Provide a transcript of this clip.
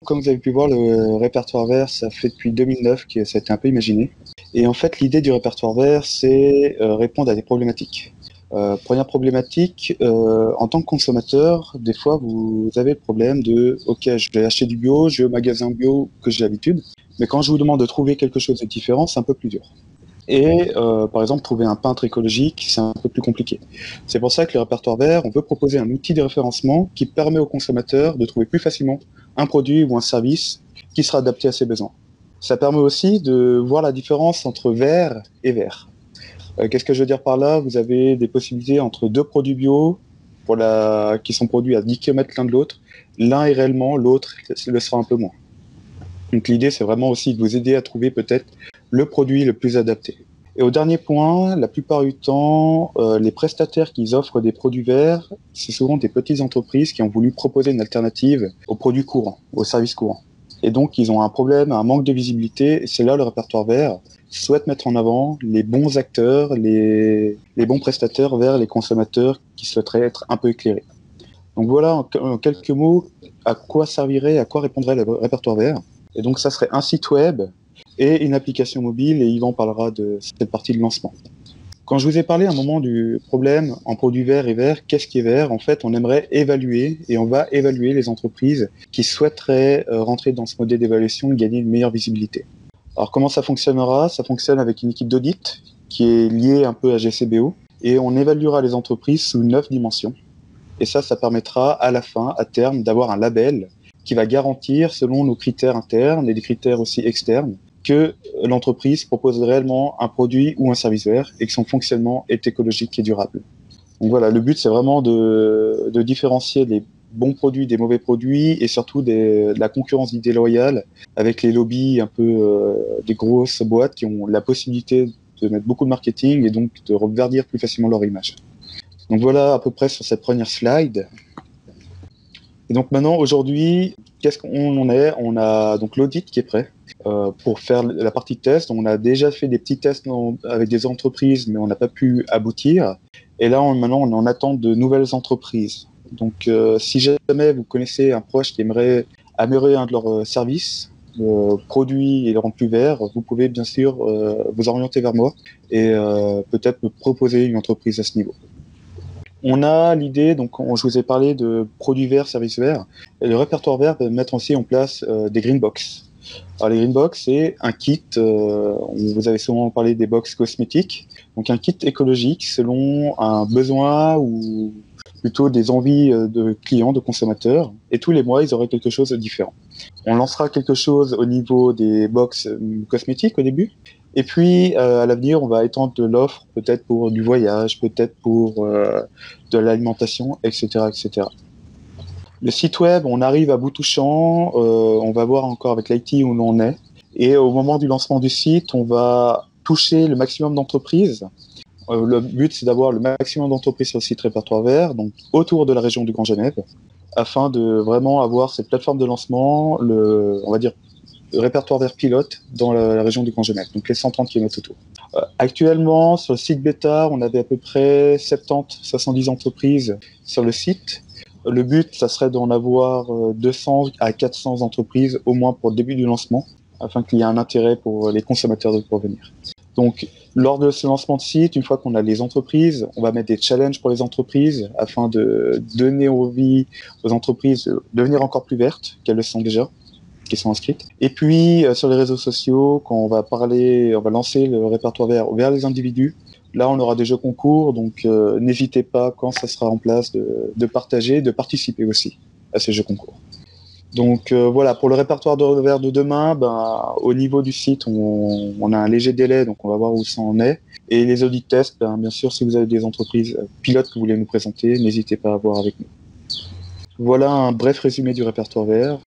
Comme vous avez pu voir, le répertoire vert, ça fait depuis 2009 que ça a été un peu imaginé. Et en fait, l'idée du répertoire vert, c'est répondre à des problématiques. Première problématique, en tant que consommateur, des fois, vous avez le problème de « Ok, je vais acheter du bio, je vais au magasin bio que j'ai l'habitude, mais quand je vous demande de trouver quelque chose de différent, c'est un peu plus dur. » Et par exemple, trouver un peintre écologique, c'est un peu plus compliqué. C'est pour ça que le répertoire vert, on peut proposer un outil de référencement qui permet aux consommateurs de trouver plus facilement un produit ou un service qui sera adapté à ses besoins. Ça permet aussi de voir la différence entre vert et vert. Qu'est-ce que je veux dire par là? Vous avez des possibilités entre deux produits bio qui sont produits à 10 km l'un de l'autre. L'un est réellement, l'autre le sera un peu moins. Donc l'idée, c'est vraiment aussi de vous aider à trouver peut-être le produit le plus adapté. Et au dernier point, la plupart du temps, les prestataires qui offrent des produits verts, c'est souvent des petites entreprises qui ont voulu proposer une alternative aux produits courants, aux services courants. Et donc, ils ont un problème, un manque de visibilité. Et c'est là le répertoire vert souhaite mettre en avant les bons acteurs, les bons prestataires vers les consommateurs qui souhaiteraient être un peu éclairés. Donc voilà, en quelques mots, à quoi servirait, à quoi répondrait le répertoire vert. Et donc, ça serait un site web et une application mobile, et Yvan parlera de cette partie de lancement. Quand je vous ai parlé à un moment du problème en produits verts et verts, qu'est-ce qui est vert? En fait, on aimerait évaluer, et on va évaluer les entreprises qui souhaiteraient rentrer dans ce modèle d'évaluation et gagner une meilleure visibilité. Alors comment ça fonctionnera? Ça fonctionne avec une équipe d'audit qui est liée un peu à GCBO, et on évaluera les entreprises sous 9 dimensions. Et ça permettra à la fin, à terme, d'avoir un label qui va garantir, selon nos critères internes et des critères aussi externes, que l'entreprise propose réellement un produit ou un service vert et que son fonctionnement est écologique et durable. Donc voilà, le but, c'est vraiment de différencier les bons produits des mauvais produits et surtout de la concurrence déloyale avec les lobbies un peu des grosses boîtes qui ont la possibilité de mettre beaucoup de marketing et donc de reverdir plus facilement leur image. Donc voilà à peu près sur cette première slide. Et donc maintenant, aujourd'hui, qu'est-ce qu'on en est? On a donc l'audit qui est prêt pour faire la partie test. On a déjà fait des petits tests avec des entreprises, mais on n'a pas pu aboutir. Et là, maintenant, on est en attente de nouvelles entreprises. Donc, si jamais vous connaissez un proche qui aimerait améliorer un de leurs services, produits et le rendre plus vert, vous pouvez bien sûr vous orienter vers moi et peut-être me proposer une entreprise à ce niveau. On a l'idée, donc je vous ai parlé de produits verts, services verts, et le répertoire vert va mettre aussi en place des green box. Alors les green box, c'est un kit, vous avez souvent parlé des box cosmétiques, donc un kit écologique selon un besoin ou plutôt des envies de clients, de consommateurs, et tous les mois, ils auraient quelque chose de différent. On lancera quelque chose au niveau des box cosmétiques au début, et puis à l'avenir, on va étendre l'offre peut-être pour du voyage, peut-être pour de l'alimentation, etc., etc. Le site web, on arrive à bout touchant, on va voir encore avec l'IT où l'on est, et au moment du lancement du site, on va toucher le maximum d'entreprises. Le but, c'est d'avoir le maximum d'entreprises sur le site Répertoire Vert, donc autour de la région du Grand Genève, afin de vraiment avoir cette plateforme de lancement, on va dire, le répertoire vert pilote dans la région du Grand Genève, donc les 130 km autour. Actuellement, sur le site bêta, on avait à peu près 70 entreprises sur le site. Le but, ça serait d'en avoir 200 à 400 entreprises au moins pour le début du lancement, afin qu'il y ait un intérêt pour les consommateurs de pouvoir venir. Donc, lors de ce lancement de site, une fois qu'on a les entreprises, on va mettre des challenges pour les entreprises afin de donner envie aux entreprises de devenir encore plus vertes qu'elles le sont déjà, qui sont inscrites. Et puis, sur les réseaux sociaux, quand on va lancer le répertoire vert vers les individus, là, on aura des jeux concours, donc n'hésitez pas, quand ça sera en place, de partager, de participer aussi à ces jeux concours. Donc voilà, pour le répertoire vert de demain, au niveau du site, on a un léger délai, donc on va voir où ça en est. Et les audits tests, bien sûr, si vous avez des entreprises pilotes que vous voulez nous présenter, n'hésitez pas à voir avec nous. Voilà un bref résumé du répertoire vert.